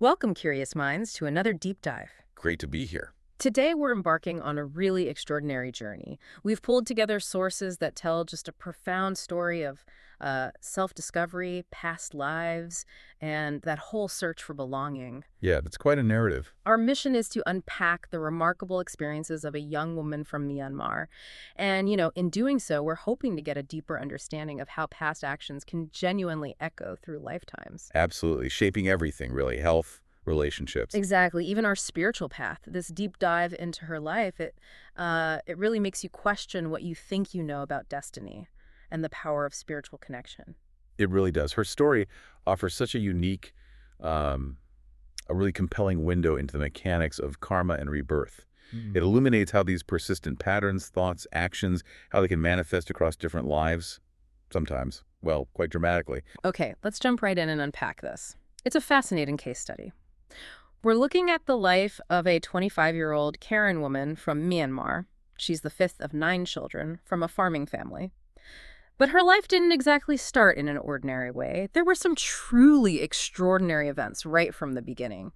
Welcome, curious minds, to another deep dive. Great to be here. Today, we're embarking on a really extraordinary journey. We've pulled together sources that tell just a profound story of self-discovery, past lives, and that whole search for belonging. Yeah, that's quite a narrative. Our mission is to unpack the remarkable experiences of a young woman from Myanmar. And, in doing so, we're hoping to get a deeper understanding of how past actions can genuinely echo through lifetimes. Absolutely. Shaping everything, really. Health, relationships. Exactly. Even our spiritual path, this deep dive into her life, it really makes you question what you think you know about destiny and the power of spiritual connection. It really does. Her story offers such a unique, a really compelling window into the mechanics of karma and rebirth. It illuminates how these persistent patterns, thoughts, actions, how they can manifest across different lives, sometimes, well, quite dramatically. Okay, let's jump right in and unpack this. It's a fascinating case study. We're looking at the life of a 25-year-old Karen woman from Myanmar. She's the fifth of 9 children from a farming family. But her life didn't exactly start in an ordinary way. There were some truly extraordinary events right from the beginning.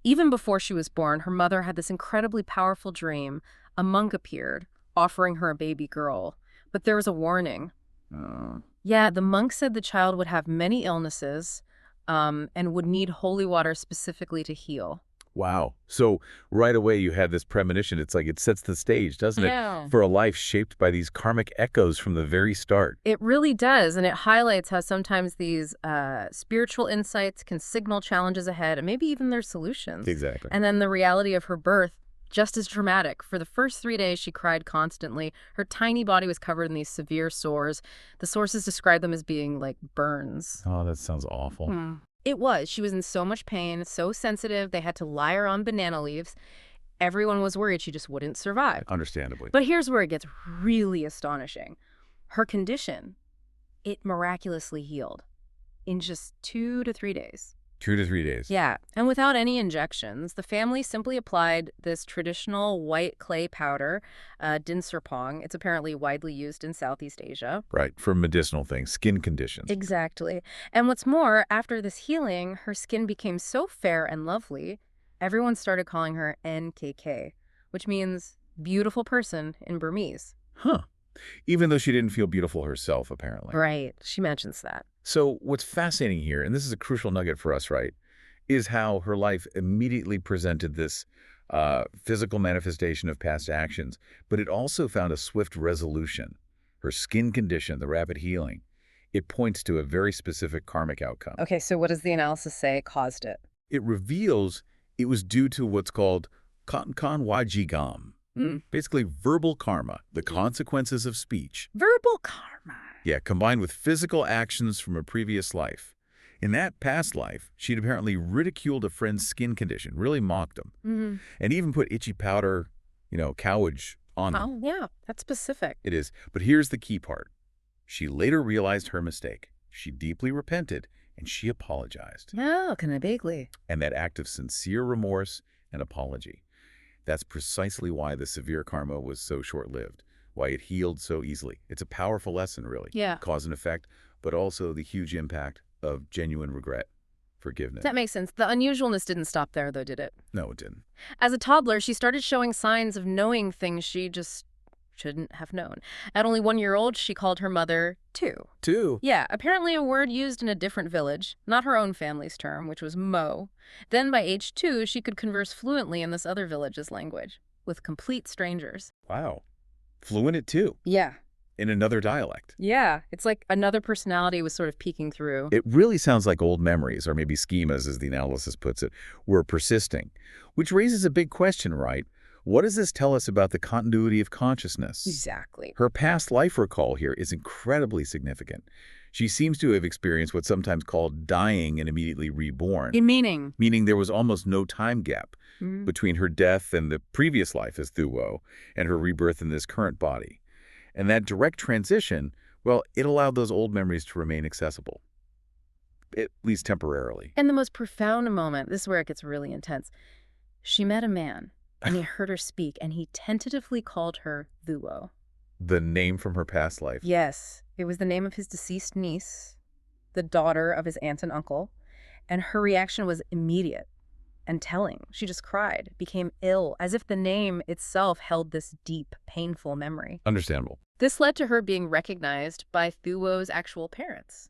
Even before she was born, her mother had this incredibly powerful dream. A monk appeared, offering her a baby girl. But there was a warning. Yeah, the monk said the child would have many illnesses, and would need holy water specifically to heal. Wow. So right away you had this premonition. It's like it sets the stage, doesn't it? Yeah. For a life shaped by these karmic echoes from the very start. It really does, and it highlights how sometimes these spiritual insights can signal challenges ahead and maybe even their solutions. Exactly. And then the reality of her birth, just as dramatic. For the first 3 days, she cried constantly. Her tiny body was covered in these severe sores. The sources describe them as being like burns. Oh, that sounds awful. It was. She was in so much pain, so sensitive, they had to lie her on banana leaves. Everyone was worried she just wouldn't survive. Understandably. But here's where it gets really astonishing. Her condition, it miraculously healed in just 2 to 3 days. 2 to 3 days. Yeah, and without any injections, the family simply applied this traditional white clay powder, dinsirpong. It's apparently widely used in Southeast Asia. Right, for medicinal things, skin conditions. Exactly. And what's more, after this healing, her skin became so fair and lovely, everyone started calling her NKK, which means beautiful person in Burmese. Huh. Even though she didn't feel beautiful herself, apparently. Right. She mentions that. So what's fascinating here, and this is a crucial nugget for us, right, is how her life immediately presented this physical manifestation of past actions, but it also found a swift resolution. Her skin condition, the rapid healing, it points to a very specific karmic outcome. Okay, so what does the analysis say caused it? It reveals it was due to what's called Kankan Wajigam, basically verbal karma, the consequences of speech. Verbal karma. Yeah, combined with physical actions from a previous life. In that past life, she'd apparently ridiculed a friend's skin condition, really mocked him, and even put itchy powder, cowage on them. Oh, yeah, that's specific. It is. But here's the key part. She later realized her mistake. She deeply repented, and she apologized. Oh, kind of vaguely. And that act of sincere remorse and apology, that's precisely why the severe karma was so short-lived, why it healed so easily. It's a powerful lesson, really. Yeah. Cause and effect, but also the huge impact of genuine regret, forgiveness. That makes sense. The unusualness didn't stop there, though, did it? No, it didn't. As a toddler, she started showing signs of knowing things she just shouldn't have known. At only 1 year old, she called her mother Thoo. Thoo? Yeah, apparently a word used in a different village, not her own family's term, which was Mo. Then by age 2, she could converse fluently in this other village's language, with complete strangers. Wow. Fluent at 2. Yeah. In another dialect. Yeah, it's like another personality was sort of peeking through. It really sounds like old memories, or maybe schemas, as the analysis puts it, were persisting. Which raises a big question, right? What does this tell us about the continuity of consciousness? Exactly. Her past life recall here is incredibly significant. She seems to have experienced what's sometimes called dying and immediately reborn. In meaning? Meaning there was almost no time gap between her death and the previous life as Thoo Wor and her rebirth in this current body. And that direct transition, well, it allowed those old memories to remain accessible, at least temporarily. And the most profound moment, this is where it gets really intense. She met a man, and he heard her speak, and he tentatively called her Thoo Wor. The name from her past life. Yes, it was the name of his deceased niece, the daughter of his aunt and uncle. and her reaction was immediate and telling. She just cried, became ill, as if the name itself held this deep, painful memory. Understandable. This led to her being recognized by Thoo Wor's actual parents,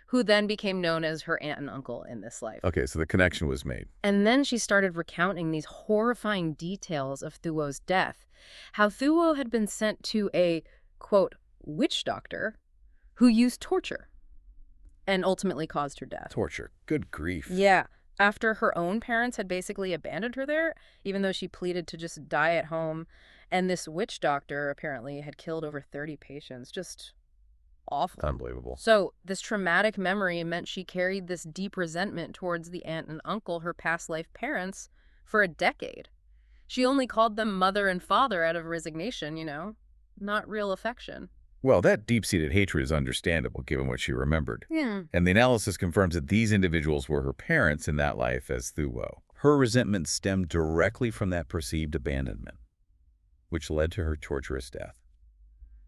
who then became known as her aunt and uncle in this life. Okay, so the connection was made. And then she started recounting these horrifying details of Thoo Wor's death, how Thoo Wor had been sent to a, quote, witch doctor who used torture and ultimately caused her death. Torture. Good grief. Yeah. After her own parents had basically abandoned her there, even though she pleaded to just die at home. And this witch doctor apparently had killed over 30 patients. Just awful. Unbelievable. So this traumatic memory meant she carried this deep resentment towards the aunt and uncle, her past life parents, for a decade. She only called them mother and father out of resignation, not real affection. Well, that deep-seated hatred is understandable given what she remembered. Yeah. And the analysis confirms that these individuals were her parents in that life as Thoo Wor. Her resentment stemmed directly from that perceived abandonment, which led to her torturous death.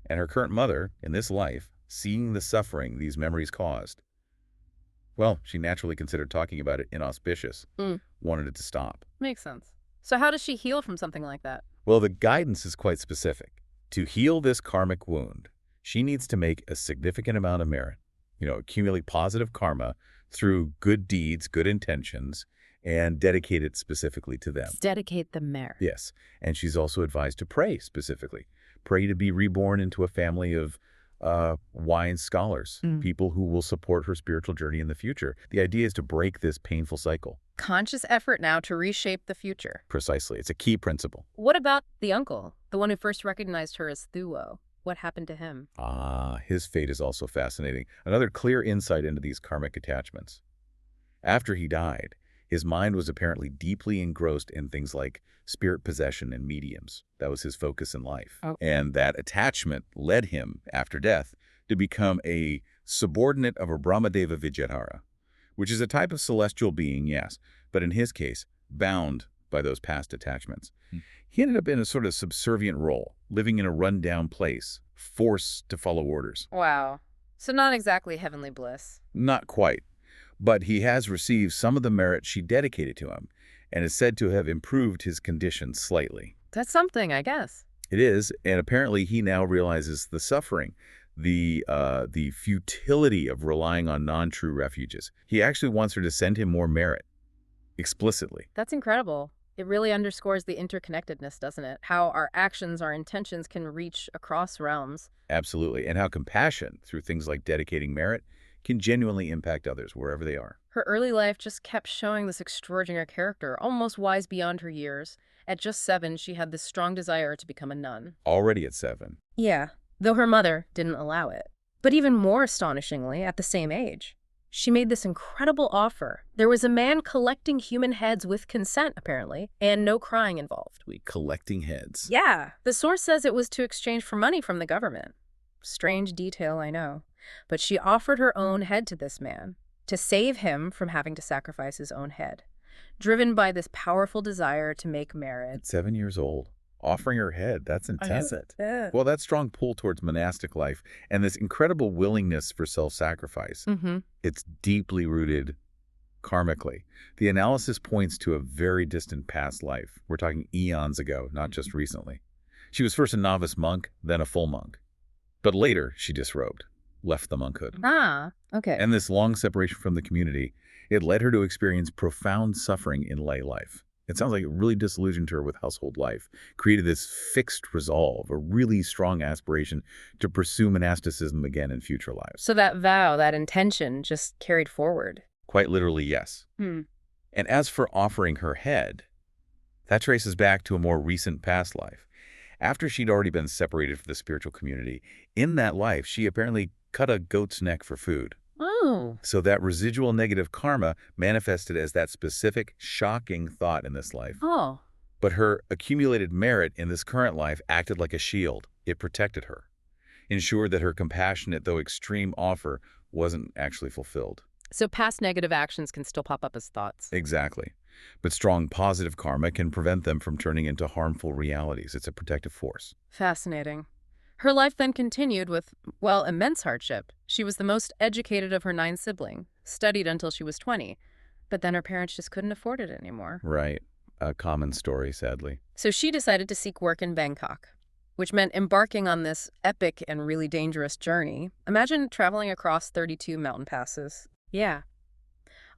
And her current mother, in this life, seeing the suffering these memories caused, well, she naturally considered talking about it inauspicious, wanted it to stop. Makes sense. So how does she heal from something like that? Well, the guidance is quite specific. To heal this karmic wound, she needs to make a significant amount of merit, accumulate positive karma through good deeds, good intentions, and dedicate it specifically to them. Dedicate the merit. Yes, and she's also advised to pray specifically. Pray to be reborn into a family of wise scholars, people who will support her spiritual journey in the future. The idea is to break this painful cycle. Conscious effort now to reshape the future. Precisely. It's a key principle. What about the uncle, the one who first recognized her as Thoo Wor? What happened to him? His fate is also fascinating. Another clear insight into these karmic attachments. After he died, his mind was apparently deeply engrossed in things like spirit possession and mediums. That was his focus in life. Oh. And that attachment led him, after death, to become a subordinate of a Brahmadeva Vijayahara, which is a type of celestial being, yes, but in his case, bound by those past attachments. He ended up in a sort of subservient role, living in a run-down place, forced to follow orders. Wow. So not exactly heavenly bliss. Not quite, but he has received some of the merit she dedicated to him and is said to have improved his condition slightly. That's something, I guess. It is, and apparently he now realizes the suffering, the futility of relying on non-true refuges. He actually wants her to send him more merit, explicitly. That's incredible. It really underscores the interconnectedness, doesn't it? How our actions, our intentions can reach across realms. Absolutely, and how compassion, through things like dedicating merit, can genuinely impact others wherever they are. Her early life just kept showing this extraordinary character, almost wise beyond her years. At just 7, she had this strong desire to become a nun. Already at 7. Yeah, though her mother didn't allow it. But even more astonishingly, at the same age, she made this incredible offer. There was a man collecting human heads with consent, apparently, and no crying involved. Collecting heads. Yeah, the source says it was to exchange for money from the government. Strange detail, I know. But she offered her own head to this man to save him from having to sacrifice his own head, driven by this powerful desire to make merit. At 7 years old, offering her head, that's intense. Yeah. Well, that strong pull towards monastic life and this incredible willingness for self-sacrifice, it's deeply rooted karmically. The analysis points to a very distant past life. We're talking eons ago, not just recently. She was first a novice monk, then a full monk. But later, she disrobed, left the monkhood. Okay. And this long separation from the community, it led her to experience profound suffering in lay life. It sounds like it really disillusioned her with household life, created this fixed resolve, a really strong aspiration to pursue monasticism again in future lives. So that vow, that intention, just carried forward. Quite literally, yes. And as for offering her head, that traces back to a more recent past life. After she'd already been separated from the spiritual community, in that life, she apparently cut a goat's neck for food. Oh. So that residual negative karma manifested as that specific, shocking thought in this life. Oh. But her accumulated merit in this current life acted like a shield. It protected her, ensured that her compassionate, though extreme, offer wasn't actually fulfilled. So past negative actions can still pop up as thoughts. Exactly. But strong positive karma can prevent them from turning into harmful realities. It's a protective force. Fascinating. Her life then continued with, immense hardship. She was the most educated of her 9 siblings, studied until she was 20. But then her parents just couldn't afford it anymore. Right. A common story, sadly. So she decided to seek work in Bangkok, which meant embarking on this epic and really dangerous journey. Imagine traveling across 32 mountain passes. Yeah.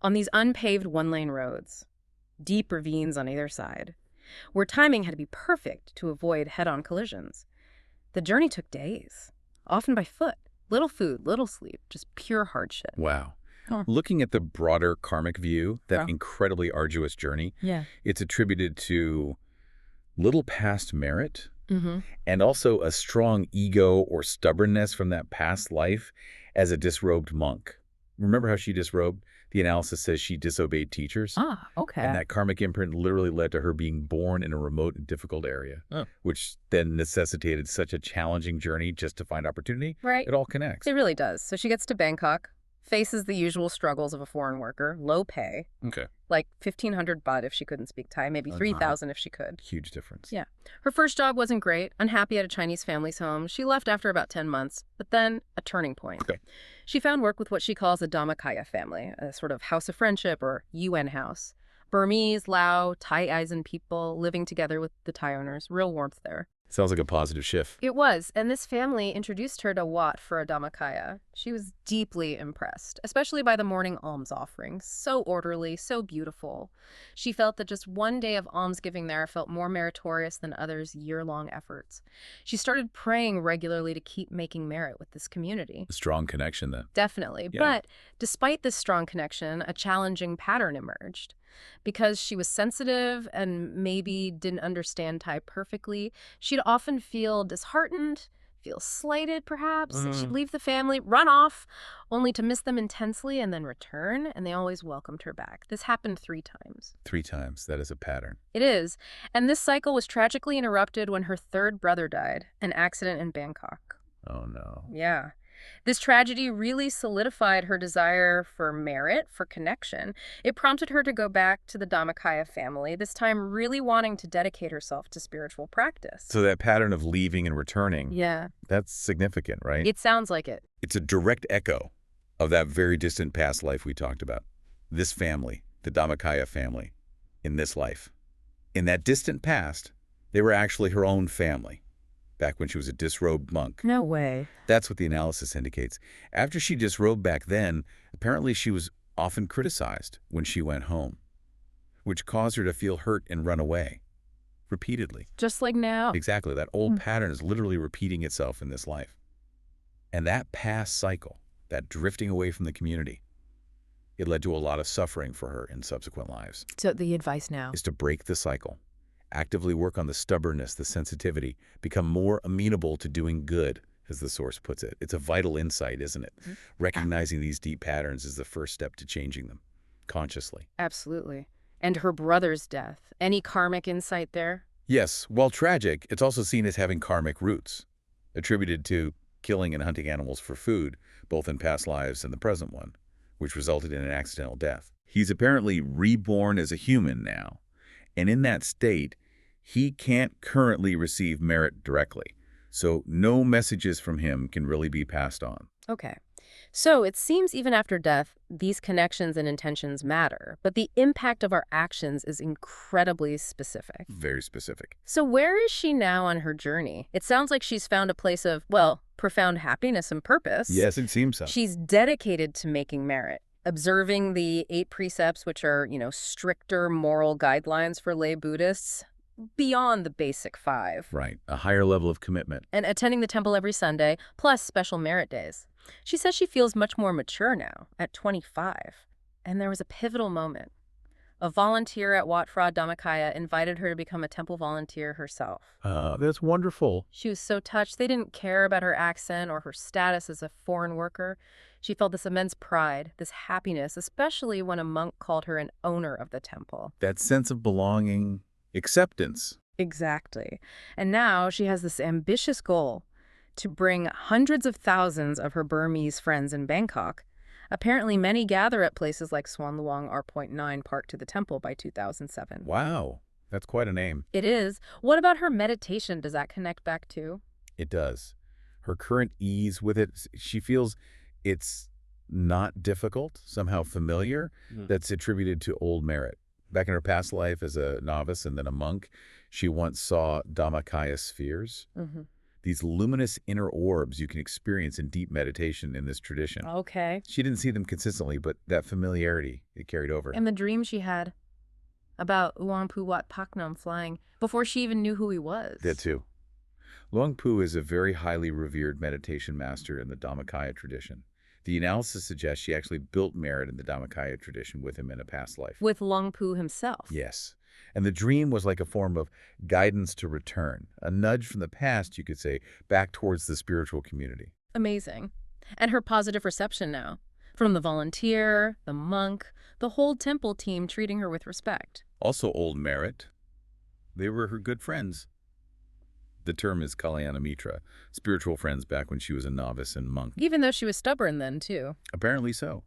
On these unpaved one-lane roads, deep ravines on either side, where timing had to be perfect to avoid head-on collisions. The journey took days, often by foot. Little food, little sleep, just pure hardship. Wow. Huh. Looking at the broader karmic view, that Wow. incredibly arduous journey, Yeah. it's attributed to little past merit Mm-hmm. and also a strong ego or stubbornness from that past life as a disrobed monk. Remember how she disrobed? The analysis says she disobeyed teachers. Ah, okay. And that karmic imprint literally led to her being born in a remote and difficult area, which then necessitated such a challenging journey just to find opportunity. Right. It all connects. It really does. So she gets to Bangkok, faces the usual struggles of a foreign worker, low pay, Okay. like 1,500 baht if she couldn't speak Thai, maybe 3,000 if she could. Huge difference. Yeah. Her first job wasn't great, unhappy at a Chinese family's home. She left after about 10 months, but then a turning point. Okay. She found work with what she calls a Dhammakaya family, a sort of house of friendship or UN house. Burmese, Lao, Thai Aizen people living together with the Thai owners. Real warmth there. Sounds like a positive shift. It was, and this family introduced her to Wat for a Dhammakaya. She was deeply impressed, especially by the morning alms offerings. So orderly, so beautiful. She felt that just one day of almsgiving there felt more meritorious than others' year-long efforts. She started praying regularly to keep making merit with this community. A strong connection then. Definitely. Yeah. But despite this strong connection, a challenging pattern emerged. Because she was sensitive and maybe didn't understand Thai perfectly, she'd often feel disheartened, feel slighted perhaps. She'd leave the family, run off, only to miss them intensely and then return, and they always welcomed her back. This happened 3 times. 3 times. That is a pattern. It is. And this cycle was tragically interrupted when her 3rd brother died, an accident in Bangkok. Oh, no. Yeah. This tragedy really solidified her desire for merit, for connection. It prompted her to go back to the Dhammakaya family, this time really wanting to dedicate herself to spiritual practice. So that pattern of leaving and returning, Yeah. that's significant, right? It sounds like it. It's a direct echo of that very distant past life we talked about. This family, the Dhammakaya family, in this life. In that distant past, they were actually her own family, back when she was a disrobed monk. No way. That's what the analysis indicates. After she disrobed back then, apparently she was often criticized when she went home, which caused her to feel hurt and run away repeatedly. Just like now. Exactly. That old pattern is literally repeating itself in this life. And that past cycle, that drifting away from the community, it led to a lot of suffering for her in subsequent lives. So the advice now Is to break the cycle. Actively work on the stubbornness, the sensitivity, become more amenable to doing good, as the source puts it. It's a vital insight, isn't it? Recognizing these deep patterns is the first step to changing them, consciously. Absolutely. And her brother's death. Any karmic insight there? Yes, while tragic, it's also seen as having karmic roots, attributed to killing and hunting animals for food, both in past lives and the present one, which resulted in an accidental death. He's apparently reborn as a human now. And in that state, he can't currently receive merit directly. So no messages from him can really be passed on. Okay. So it seems even after death, these connections and intentions matter, but the impact of our actions is incredibly specific. Very specific. So where is she now on her journey? It sounds like she's found a place of, well, profound happiness and purpose. Yes, it seems so. She's dedicated to making merit, observing the 8 precepts, which are, stricter moral guidelines for lay Buddhists, beyond the basic 5. Right. A higher level of commitment. And attending the temple every Sunday, plus special merit days. She says she feels much more mature now, at 25. And there was a pivotal moment. A volunteer at Wat Phra Dhammakaya invited her to become a temple volunteer herself. That's wonderful. She was so touched. They didn't care about her accent or her status as a foreign worker. She felt this immense pride, this happiness, especially when a monk called her an owner of the temple. That sense of belonging, acceptance. Exactly. And now she has this ambitious goal to bring hundreds of thousands of her Burmese friends in Bangkok. Apparently, many gather at places like Swan Luang R.9 Park to the temple by 2007. Wow. That's quite a name. It is. What about her meditation? Does that connect back to? It does. Her current ease with it, she feels it's not difficult, somehow familiar, that's attributed to old merit. Back in her past life as a novice and then a monk, she once saw Dhammakaya spheres. These luminous inner orbs you can experience in deep meditation in this tradition. Okay. She didn't see them consistently, but that familiarity, it carried over. And the dream she had about Luang Pu Wat Paknam flying before she even knew who he was. That too. Luang Pu is a very highly revered meditation master in the Dhammakaya tradition. The analysis suggests she actually built merit in the Dhammakaya tradition with him in a past life. With Luang Pu himself. Yes. And the dream was like a form of guidance to return, a nudge from the past, you could say, back towards the spiritual community. Amazing. And her positive reception now, from the volunteer, the monk, the whole temple team treating her with respect. Also old merit. They were her good friends. The term is Kalyana Mitra, spiritual friends back when she was a novice and monk. Even though she was stubborn then, too. Apparently so.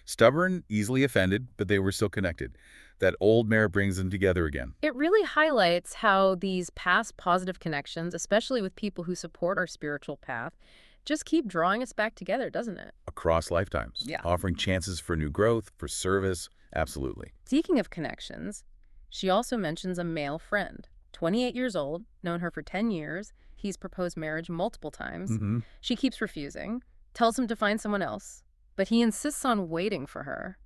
Stubborn, easily offended, but they were still connected. That old merit brings them together again. It really highlights how these past positive connections, especially with people who support our spiritual path, just keep drawing us back together, doesn't it? Across lifetimes. Yeah. Offering chances for new growth, for service. Absolutely. Speaking of connections, she also mentions a male friend. 28 years old, known her for 10 years. He's proposed marriage multiple times. She keeps refusing, tells him to find someone else, but he insists on waiting for her.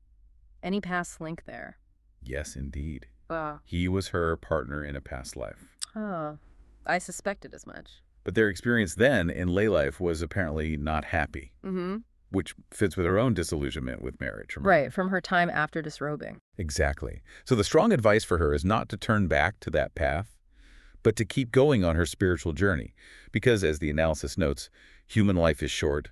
Any past link there? Yes, indeed. Wow. He was her partner in a past life. Oh, I suspected as much. But their experience then in lay life was apparently not happy, which fits with her own disillusionment with marriage. Remember? Right, from her time after disrobing. Exactly. So the strong advice for her is not to turn back to that path, but to keep going on her spiritual journey. Because, as the analysis notes, human life is short,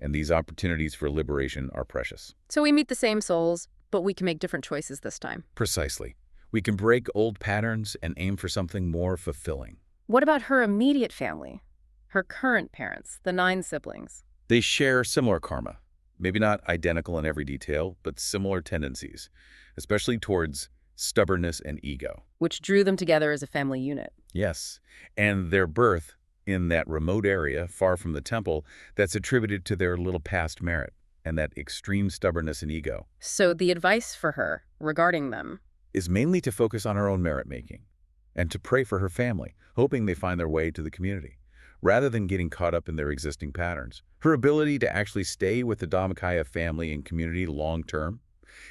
and these opportunities for liberation are precious. So we meet the same souls, but we can make different choices this time. Precisely. We can break old patterns and aim for something more fulfilling. What about her immediate family? Her current parents, the 9 siblings. They share similar karma. Maybe not identical in every detail, but similar tendencies, especially towards stubbornness and ego. Which drew them together as a family unit. Yes, and their birth in that remote area, far from the temple, that's attributed to their little past merit and that extreme stubbornness and ego. So the advice for her regarding them is mainly to focus on her own merit-making and to pray for her family, hoping they find their way to the community, rather than getting caught up in their existing patterns. Her ability to actually stay with the Dhammakaya family and community long-term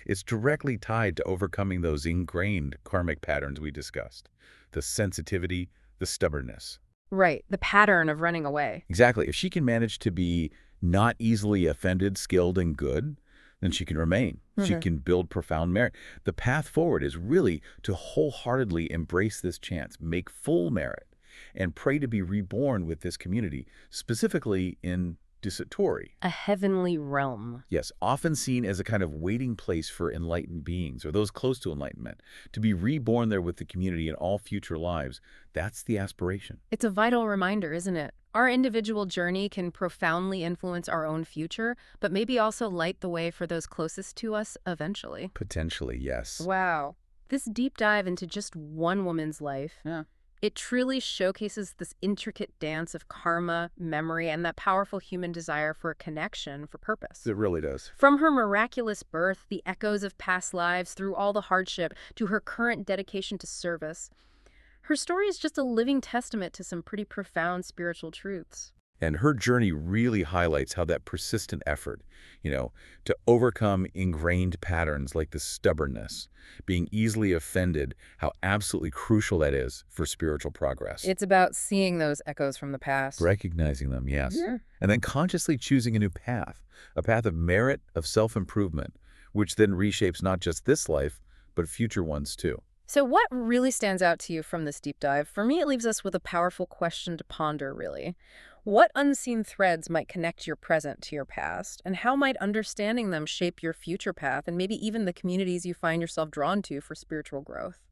is directly tied to overcoming those ingrained karmic patterns we discussed. The sensitivity, the stubbornness. Right, the pattern of running away. Exactly. If she can manage to be not easily offended, skilled, and good, then she can remain. She can build profound merit. The path forward is really to wholeheartedly embrace this chance, make full merit, and pray to be reborn with this community, specifically in Disatori. A heavenly realm. Yes, often seen as a kind of waiting place for enlightened beings or those close to enlightenment. To be reborn there with the community in all future lives, that's the aspiration. It's a vital reminder, isn't it? Our individual journey can profoundly influence our own future, but maybe also light the way for those closest to us eventually. Potentially, yes. Wow. This deep dive into just one woman's life. Yeah. It truly showcases this intricate dance of karma, memory, and that powerful human desire for a connection, for purpose. It really does. From her miraculous birth, the echoes of past lives, through all the hardship, to her current dedication to service, her story is just a living testament to some pretty profound spiritual truths. And her journey really highlights how that persistent effort, to overcome ingrained patterns like the stubbornness, being easily offended, how absolutely crucial that is for spiritual progress. It's about seeing those echoes from the past. Recognizing them, yes. Yeah. And then consciously choosing a new path, a path of merit, of self-improvement, which then reshapes not just this life, but future ones too. So what really stands out to you from this deep dive? For me, it leaves us with a powerful question to ponder, really. What unseen threads might connect your present to your past, and how might understanding them shape your future path and maybe even the communities you find yourself drawn to for spiritual growth?